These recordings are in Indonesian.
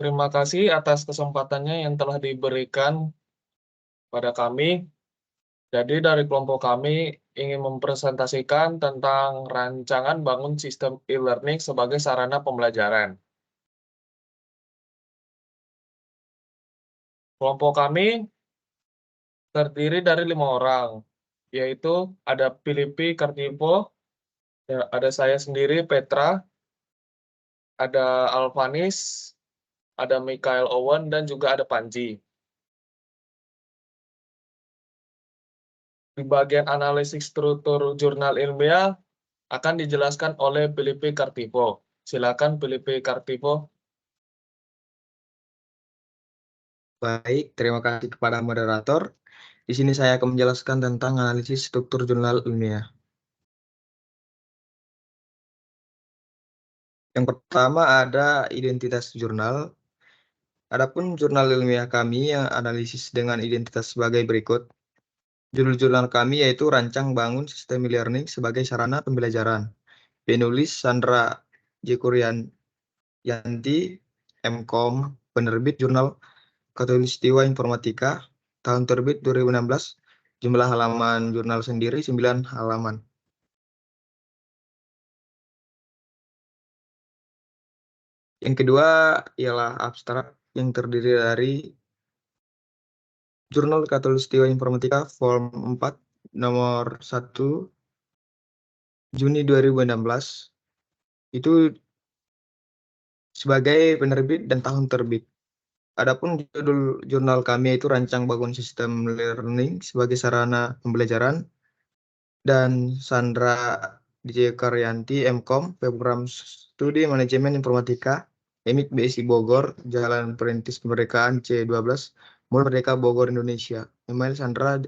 Terima kasih atas kesempatannya yang telah diberikan pada kami. Jadi dari kelompok kami ingin mempresentasikan tentang rancangan bangun sistem e-learning sebagai sarana pembelajaran. Kelompok kami terdiri dari 5 orang, yaitu ada Filipi Karnivo, ada saya sendiri Petra, ada Alvanis, ada Michael Owen, dan juga ada Panji. Di bagian analisis struktur jurnal ilmiah akan dijelaskan oleh Filipi Kartivo. Silakan Filipi Kartivo. Baik, terima kasih kepada moderator. Di sini saya akan menjelaskan tentang analisis struktur jurnal ilmiah. Yang pertama ada identitas jurnal. Adapun jurnal ilmiah kami yang analisis dengan identitas sebagai berikut. Judul jurnal kami yaitu Rancang Bangun Sistem E-Learning sebagai Sarana Pembelajaran. Penulis Sandra Jekurianti, MKOM, penerbit Jurnal Khatulistiwa Informatika, tahun terbit 2016, jumlah halaman jurnal sendiri 9 halaman. Yang kedua ialah abstrak yang terdiri dari Jurnal Khatulistiwa Informatika Form 4 nomor 1 Juni 2016. Itu sebagai penerbit dan tahun terbit. Adapun judul jurnal kami itu Rancang Bangun Sistem Learning sebagai Sarana Pembelajaran, dan Sandra Karyanti, MKOM, Program Studi Manajemen Informatika, EMIK BSI Bogor, Jalan Perintis Kemerdekaan C12, Mall Merdeka Bogor, Indonesia. Email Sandra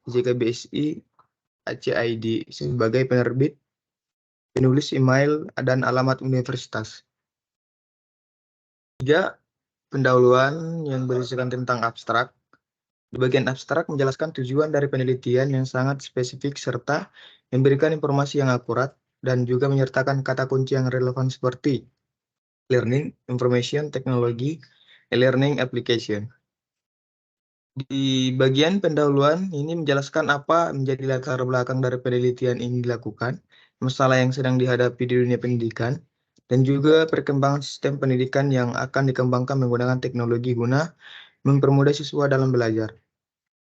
BSI ACID sebagai penerbit, penulis, email, dan alamat universitas. 3. Pendahuluan yang berisikan tentang abstrak. Di bagian abstrak menjelaskan tujuan dari penelitian yang sangat spesifik serta memberikan informasi yang akurat dan juga menyertakan kata kunci yang relevan seperti learning, information, technology, learning application. Di bagian pendahuluan ini menjelaskan apa menjadi latar belakang dari penelitian ini dilakukan, masalah yang sedang dihadapi di dunia pendidikan, dan juga perkembangan sistem pendidikan yang akan dikembangkan menggunakan teknologi guna mempermudah siswa dalam belajar.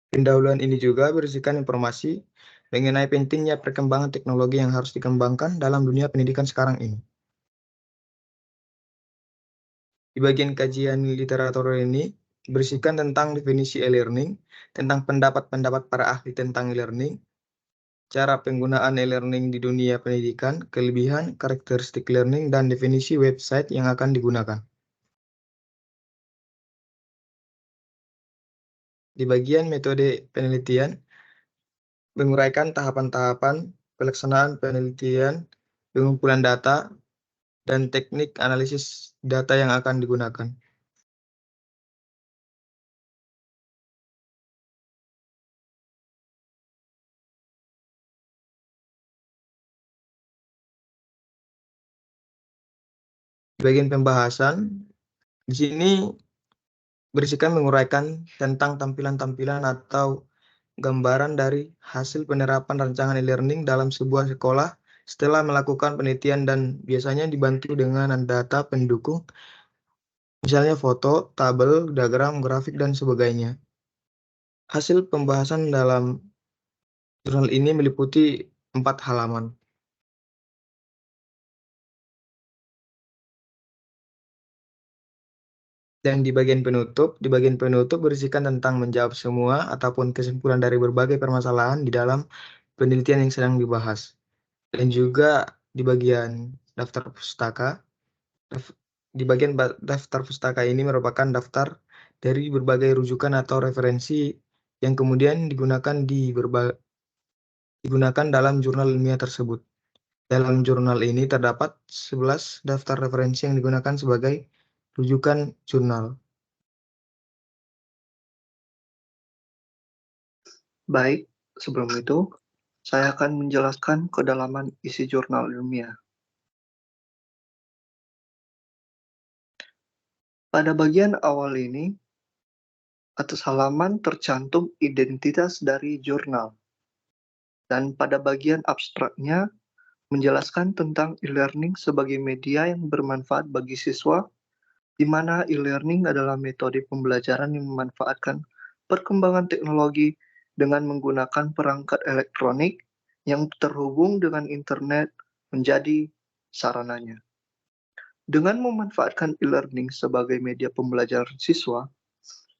Pendahuluan ini juga berisikan informasi mengenai pentingnya perkembangan teknologi yang harus dikembangkan dalam dunia pendidikan sekarang ini. Di bagian kajian literatur ini berisikan tentang definisi e-learning, tentang pendapat-pendapat para ahli tentang e-learning, cara penggunaan e-learning di dunia pendidikan, kelebihan, karakteristik learning, dan definisi website yang akan digunakan. Di bagian metode penelitian, menguraikan tahapan-tahapan pelaksanaan penelitian, pengumpulan data, dan teknik analisis data yang akan digunakan. Di bagian pembahasan, di sini berisikan menguraikan tentang tampilan-tampilan atau gambaran dari hasil penerapan rancangan e-learning dalam sebuah sekolah setelah melakukan penelitian dan biasanya dibantu dengan data pendukung, misalnya foto, tabel, diagram, grafik, dan sebagainya. Hasil pembahasan dalam jurnal ini meliputi 4 halaman. Dan di bagian penutup berisikan tentang menjawab semua ataupun kesimpulan dari berbagai permasalahan di dalam penelitian yang sedang dibahas. Dan juga di bagian daftar pustaka, daftar pustaka ini merupakan daftar dari berbagai rujukan atau referensi yang kemudian digunakan dalam jurnal ilmiah tersebut. Dalam jurnal ini terdapat 11 daftar referensi yang digunakan sebagai rujukan jurnal. Baik, sebelum itu, saya akan menjelaskan kedalaman isi jurnal ilmiah. Pada bagian awal ini, atas halaman tercantum identitas dari jurnal. Dan pada bagian abstraknya, menjelaskan tentang e-learning sebagai media yang bermanfaat bagi siswa, di mana e-learning adalah metode pembelajaran yang memanfaatkan perkembangan teknologi dengan menggunakan perangkat elektronik yang terhubung dengan internet menjadi sarananya. Dengan memanfaatkan e-learning sebagai media pembelajaran siswa,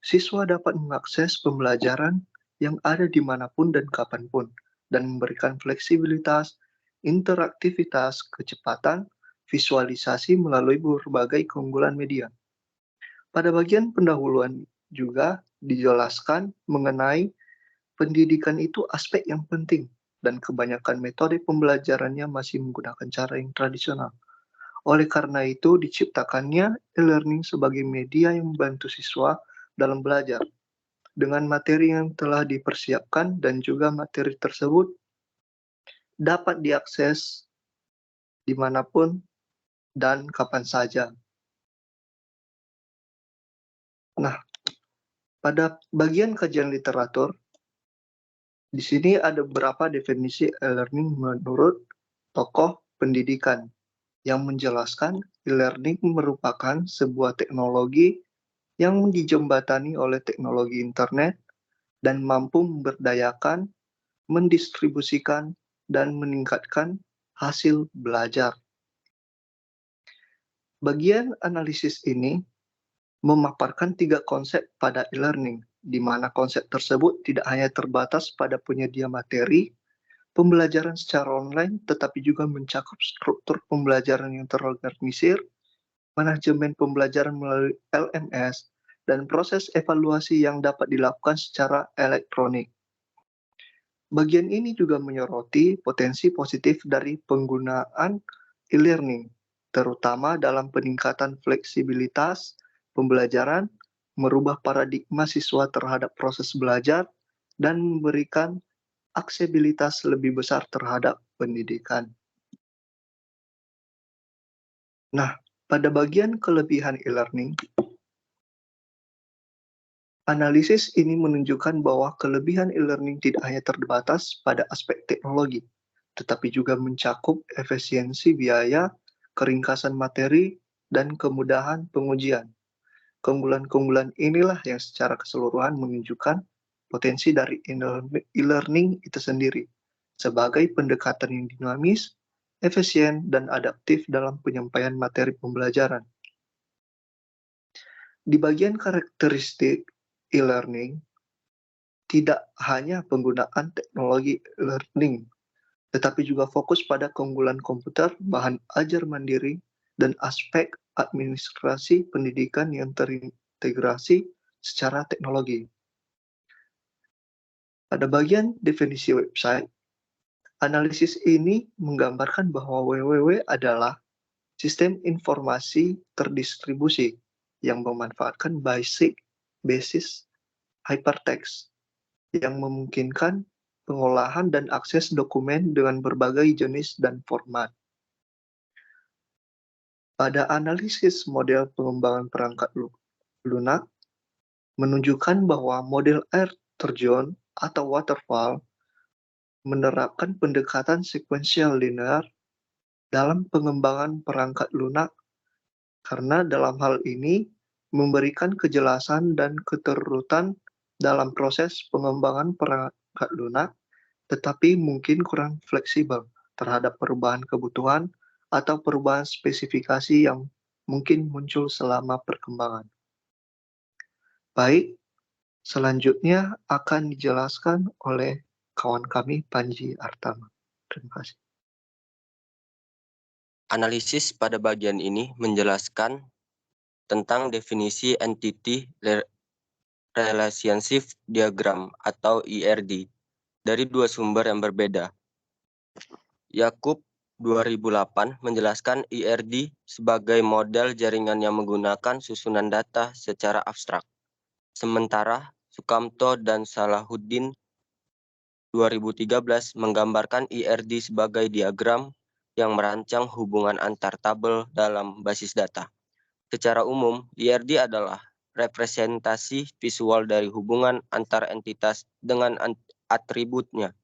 siswa dapat mengakses pembelajaran yang ada dimanapun dan kapanpun, dan memberikan fleksibilitas, interaktivitas, kecepatan, visualisasi melalui berbagai keunggulan media. Pada bagian pendahuluan juga dijelaskan mengenai pendidikan itu aspek yang penting, dan kebanyakan metode pembelajarannya masih menggunakan cara yang tradisional. Oleh karena itu, diciptakannya e-learning sebagai media yang membantu siswa dalam belajar, dengan materi yang telah dipersiapkan dan juga materi tersebut dapat diakses dimanapun dan kapan saja. Nah, pada bagian kajian literatur, di sini ada beberapa definisi e-learning menurut tokoh pendidikan yang menjelaskan e-learning merupakan sebuah teknologi yang dijembatani oleh teknologi internet dan mampu memberdayakan, mendistribusikan, dan meningkatkan hasil belajar. Bagian analisis ini memaparkan 3 konsep pada e-learning, di mana konsep tersebut tidak hanya terbatas pada penyedia materi, pembelajaran secara online, tetapi juga mencakup struktur pembelajaran yang terorganisir, manajemen pembelajaran melalui LMS, dan proses evaluasi yang dapat dilakukan secara elektronik. Bagian ini juga menyoroti potensi positif dari penggunaan e-learning, terutama dalam peningkatan fleksibilitas pembelajaran, merubah paradigma siswa terhadap proses belajar, dan memberikan aksesibilitas lebih besar terhadap pendidikan. Nah, pada bagian kelebihan e-learning, analisis ini menunjukkan bahwa kelebihan e-learning tidak hanya terbatas pada aspek teknologi, tetapi juga mencakup efisiensi biaya, keringkasan materi, dan kemudahan pengujian. Keunggulan-keunggulan inilah yang secara keseluruhan menunjukkan potensi dari e-learning itu sendiri sebagai pendekatan yang dinamis, efisien, dan adaptif dalam penyampaian materi pembelajaran. Di bagian karakteristik e-learning, tidak hanya penggunaan teknologi e-learning, tetapi juga fokus pada keunggulan komputer, bahan ajar mandiri, dan aspek administrasi pendidikan yang terintegrasi secara teknologi. Pada bagian definisi website, analisis ini menggambarkan bahwa WWW adalah sistem informasi terdistribusi yang memanfaatkan basis hypertext yang memungkinkan pengolahan dan akses dokumen dengan berbagai jenis dan format. Pada analisis model pengembangan perangkat lunak, menunjukkan bahwa model air terjun atau waterfall menerapkan pendekatan sekuensial linear dalam pengembangan perangkat lunak, karena dalam hal ini memberikan kejelasan dan keterutan dalam proses pengembangan perangkat lunak, tetapi mungkin kurang fleksibel terhadap perubahan kebutuhan atau perubahan spesifikasi yang mungkin muncul selama perkembangan. Baik, selanjutnya akan dijelaskan oleh kawan kami Panji Artama. Terima kasih. Analisis pada bagian ini menjelaskan tentang definisi Entity Relationship Diagram atau ERD dari 2 sumber yang berbeda. Yakub 2008 menjelaskan ERD sebagai model jaringan yang menggunakan susunan data secara abstrak. Sementara Sukamto dan Salahuddin 2013 menggambarkan ERD sebagai diagram yang merancang hubungan antar tabel dalam basis data. Secara umum, IRD adalah representasi visual dari hubungan antar entitas dengan atributnya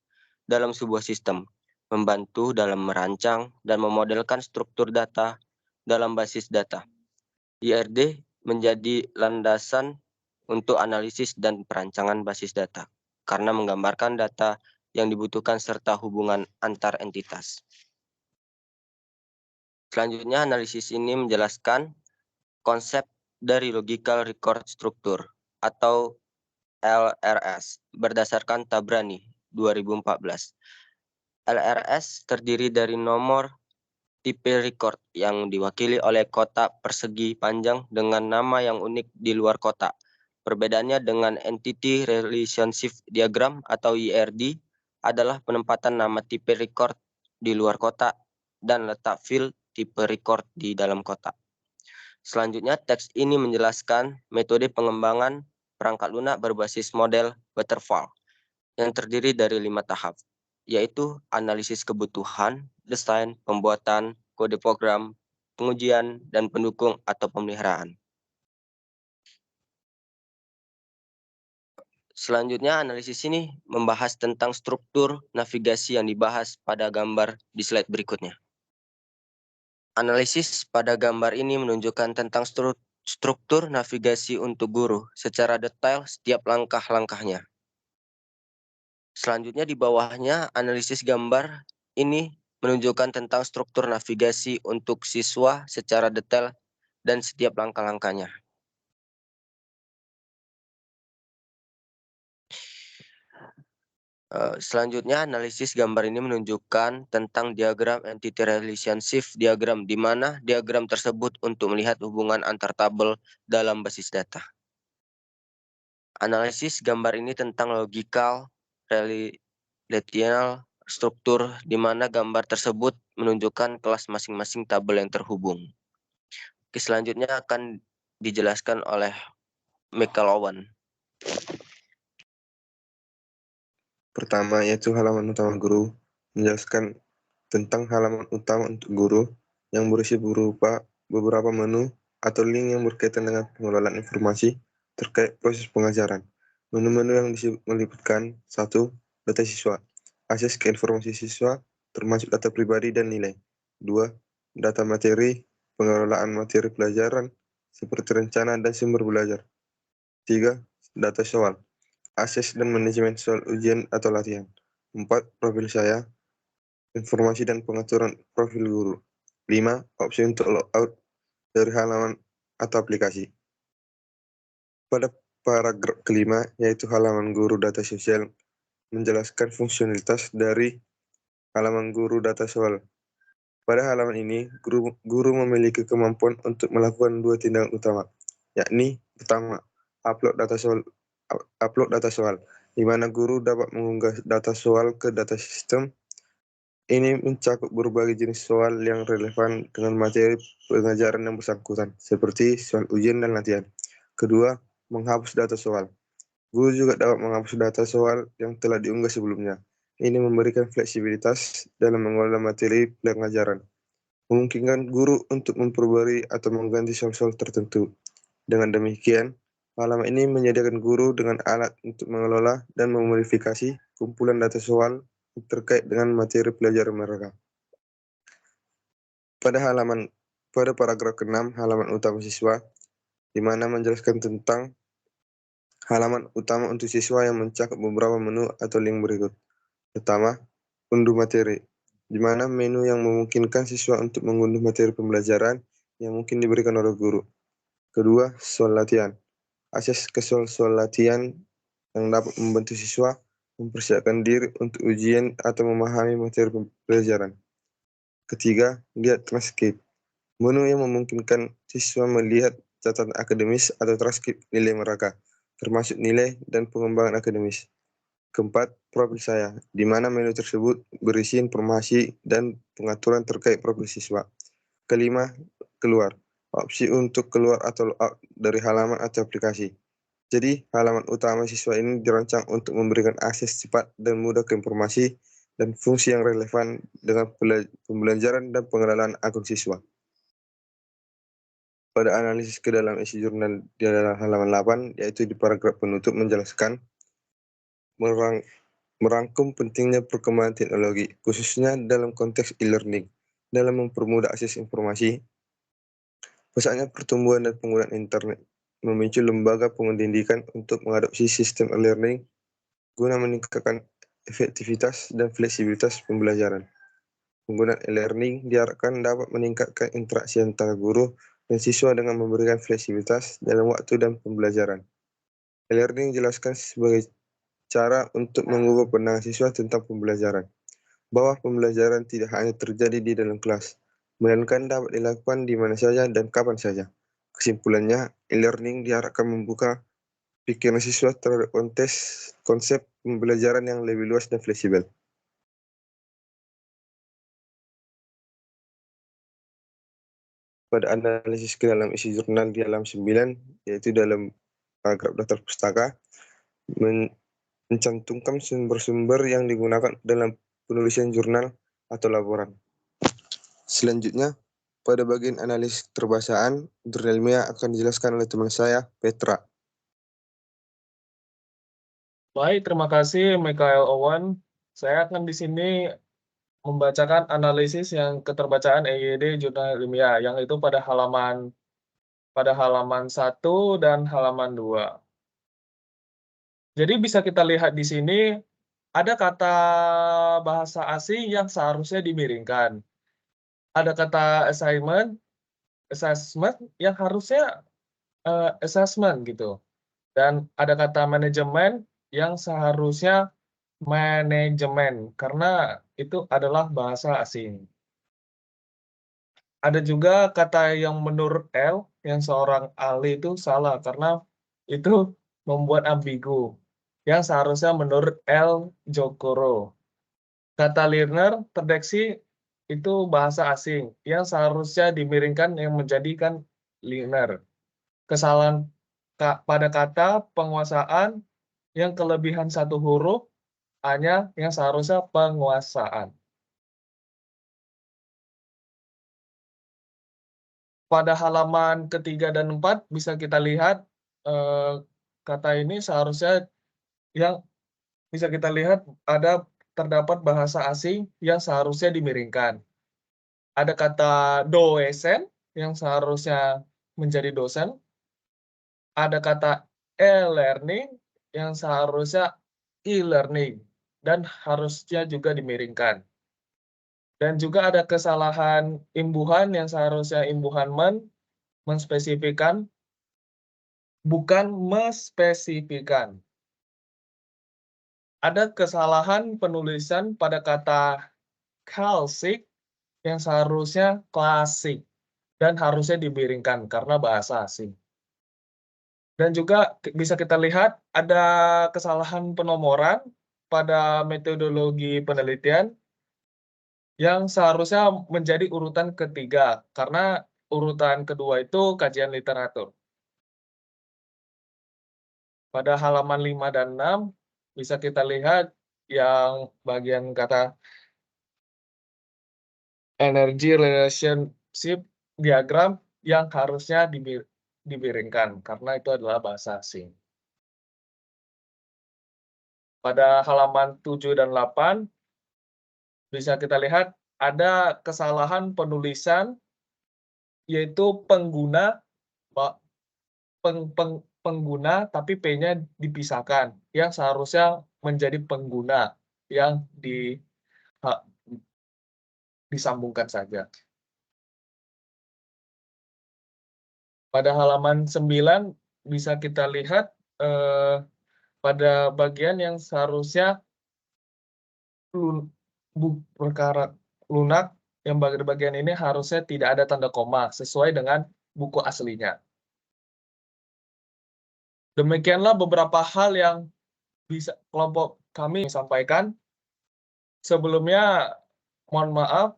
dalam sebuah sistem, membantu dalam merancang dan memodelkan struktur data dalam basis data. IRD menjadi landasan untuk analisis dan perancangan basis data, karena menggambarkan data yang dibutuhkan serta hubungan antar entitas. Selanjutnya, analisis ini menjelaskan konsep dari Logical Record Structure atau LRS berdasarkan Tabrani 2014. LRS terdiri dari nomor tipe record yang diwakili oleh kotak persegi panjang dengan nama yang unik di luar kotak. Perbedaannya dengan Entity Relationship Diagram atau IRD adalah penempatan nama tipe record di luar kotak dan letak field tipe record di dalam kotak. Selanjutnya, teks ini menjelaskan metode pengembangan perangkat lunak berbasis model waterfall yang terdiri dari 5 tahap, yaitu analisis kebutuhan, desain, pembuatan, kode program, pengujian, dan pendukung atau pemeliharaan. Selanjutnya, analisis ini membahas tentang struktur navigasi yang dibahas pada gambar di slide berikutnya. Analisis pada gambar ini menunjukkan tentang struktur navigasi untuk guru secara detail setiap langkah-langkahnya. Selanjutnya di bawahnya, analisis gambar ini menunjukkan tentang struktur navigasi untuk siswa secara detail dan setiap langkah-langkahnya. Selanjutnya, analisis gambar ini menunjukkan tentang diagram entity relationship diagram, di mana diagram tersebut untuk melihat hubungan antar tabel dalam basis data. Analisis gambar ini tentang logical relational struktur, di mana gambar tersebut menunjukkan kelas masing-masing tabel yang terhubung. Oke, selanjutnya akan dijelaskan oleh Michael Owen. Pertama, yaitu halaman utama guru, menjelaskan tentang halaman utama untuk guru yang berisi berupa beberapa menu atau link yang berkaitan dengan pengelolaan informasi terkait proses pengajaran. Menu-menu yang meliputi 1. Data siswa, akses ke informasi siswa, termasuk data pribadi dan nilai. 2. Data materi, pengelolaan materi pelajaran, seperti rencana dan sumber belajar. 3. Data soal, akses dan manajemen soal ujian atau latihan. 4. Profil saya, informasi dan pengaturan profil guru. 5. Opsi untuk logout dari halaman atau aplikasi. Pada paragraf kelima, yaitu halaman guru data sosial, menjelaskan fungsionalitas dari halaman guru data soal. Pada halaman ini, guru memiliki kemampuan untuk melakukan 2 tindakan utama, yakni pertama, upload data soal, di mana guru dapat mengunggah data soal ke data sistem. Ini mencakup berbagai jenis soal yang relevan dengan materi pengajaran yang bersangkutan, seperti soal ujian dan latihan. Kedua, menghapus data soal. Guru juga dapat menghapus data soal yang telah diunggah sebelumnya. Ini memberikan fleksibilitas dalam mengelola materi pengajaran, memungkinkan guru untuk memperbarui atau mengganti soal-soal tertentu. Dengan demikian, halaman ini menyediakan guru dengan alat untuk mengelola dan memodifikasi kumpulan data soal terkait dengan materi pelajaran mereka. Pada paragraf ke-6, halaman utama siswa, di mana menjelaskan tentang halaman utama untuk siswa yang mencakup beberapa menu atau link berikut. Pertama, unduh materi, di mana menu yang memungkinkan siswa untuk mengunduh materi pembelajaran yang mungkin diberikan oleh guru. Kedua, soal latihan, akses ke soal latihan yang dapat membantu siswa mempersiapkan diri untuk ujian atau memahami materi pelajaran. Ketiga, lihat transkrip, menu yang memungkinkan siswa melihat catatan akademis atau transkrip nilai mereka, termasuk nilai dan pengembangan akademis. Keempat, profil saya, di mana menu tersebut berisi informasi dan pengaturan terkait profil siswa. Kelima, keluar, opsi untuk keluar atau logout dari halaman atau aplikasi. Jadi, halaman utama siswa ini dirancang untuk memberikan akses cepat dan mudah ke informasi dan fungsi yang relevan dengan pembelajaran dan pengenalan akun siswa. Pada analisis ke dalam isi jurnal di dalam halaman 8, yaitu di paragraf penutup menjelaskan merangkum pentingnya perkembangan teknologi, khususnya dalam konteks e-learning, dalam mempermudah akses informasi. Pesatnya pertumbuhan dan penggunaan internet memicu lembaga pendidikan untuk mengadopsi sistem e-learning guna meningkatkan efektivitas dan fleksibilitas pembelajaran. Penggunaan e-learning diharapkan dapat meningkatkan interaksi antara guru dan siswa dengan memberikan fleksibilitas dalam waktu dan pembelajaran. E-learning dijelaskan sebagai cara untuk mengubah pandangan siswa tentang pembelajaran, bahwa pembelajaran tidak hanya terjadi di dalam kelas, melainkan dapat dilakukan di mana saja dan kapan saja. Kesimpulannya, e-learning diharapkan membuka pikiran siswa terhadap konsep pembelajaran yang lebih luas dan fleksibel. Pada analisis ke dalam isi jurnal di halaman 9, yaitu dalam paragraf daftar pustaka, mencantumkan sumber-sumber yang digunakan dalam penulisan jurnal atau laporan. Selanjutnya, pada bagian analisis keterbahasaan, jurnal ilmiah akan dijelaskan oleh teman saya, Petra. Baik, terima kasih Michael Owen. Saya akan di sini membacakan analisis yang keterbacaan EYD jurnal ilmiah yang itu pada halaman 1 dan halaman 2. Jadi bisa kita lihat di sini ada kata bahasa asing yang seharusnya dimiringkan. Ada kata assessment yang harusnya assessment gitu. Dan ada kata manajemen yang seharusnya manajemen karena itu adalah bahasa asing. Ada juga kata yang menurut L yang seorang ahli itu salah karena itu membuat ambigu. Yang seharusnya menurut L Jokoro. Kata learner terdeteksi itu bahasa asing yang seharusnya dimiringkan yang menjadikan learner. Kesalahan pada kata penguasaan yang kelebihan satu huruf hanya yang seharusnya penguasaan. Pada halaman ketiga dan 4 bisa kita lihat kata ini seharusnya yang bisa kita lihat terdapat bahasa asing yang seharusnya dimiringkan. Ada kata dosen yang seharusnya menjadi dosen. Ada kata e-learning yang seharusnya e-learning dan harusnya juga dimiringkan. Dan juga ada kesalahan imbuhan yang seharusnya imbuhan menspesifikan, bukan mespesifikan. Ada kesalahan penulisan pada kata classic yang seharusnya klasik dan harusnya dimiringkan karena bahasa asing. Dan juga bisa kita lihat ada kesalahan penomoran pada metodologi penelitian yang seharusnya menjadi urutan ketiga, karena urutan kedua itu kajian literatur. Pada halaman 5 dan 6, bisa kita lihat yang bagian kata energy relationship diagram yang harusnya dimiringkan, karena itu adalah bahasa asing. Pada halaman 7 dan 8, bisa kita lihat ada kesalahan penulisan yaitu pengguna pengguna tapi P-nya dipisahkan yang seharusnya menjadi pengguna yang disambungkan saja. Pada halaman 9 bisa kita lihat pada bagian yang seharusnya perkara lunak yang bagian ini harusnya tidak ada tanda koma sesuai dengan buku aslinya. Demikianlah beberapa hal yang bisa kelompok kami sampaikan. Sebelumnya mohon maaf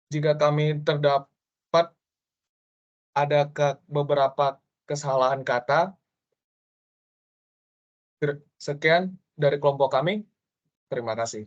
jika kami terdapat ada beberapa kesalahan kata. Sekian dari kelompok kami. Terima kasih.